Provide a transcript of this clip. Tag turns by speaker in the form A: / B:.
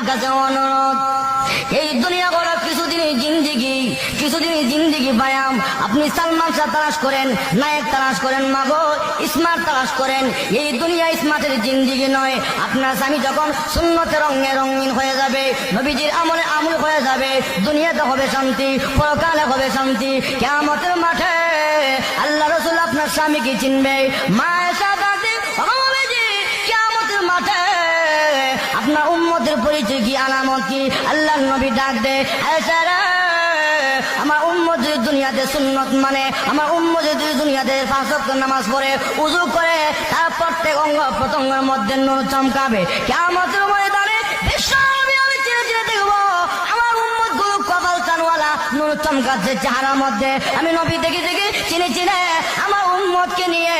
A: আপনার কাছে অনুরোধ, এই দুনিয়া বড় কিছুদিনই জিন্দিগি পায়াম। আপনি সালমান শাহ তালাশ করেন, নায়ক তালাশ করেন, মাগো স্মার্ট তালাশ করেন। এই দুনিয়া স্মার্টের জিন্দিগি নয়। আপনার স্বামী যখন সুন্নতে রঙে রঙিন হয়ে যাবে, নবীজির আমলে আমল হয়ে যাবে, দুনিয়াতে হবে শান্তি, পরকালে হবে শান্তি। কিয়ামতের মাঠে আল্লাহ রাসূল আপনার স্বামীকে চিনবে। মায়ের সাথে কিয়ামতের মাঠে আপনার উম্মতের পরিচয় কি, আলামত কি? আল্লাহর নবী ডাক দে, আয়েশা রে, আমার উম্মত যদি দুনিয়াতে সুন্নত মানে, আমার উম্মত যদি দুনিয়াতে 5 ওয়াক্ত নামাজ পড়ে, উযু করে, তার প্রত্যেক অঙ্গ প্রত্যঙ্গের মধ্যে নূর চমকাবে। কিয়ামতের ময়দানে বিশ্বনবী আমি চিনে চিনে দেখবো আমার উম্মত গুলো কপাল চানওয়ালা, নূর চমকাচ্ছে চেহারার মধ্যে। আমি নবী দেখে চিনে চিনে আমার উম্মতকে নিয়ে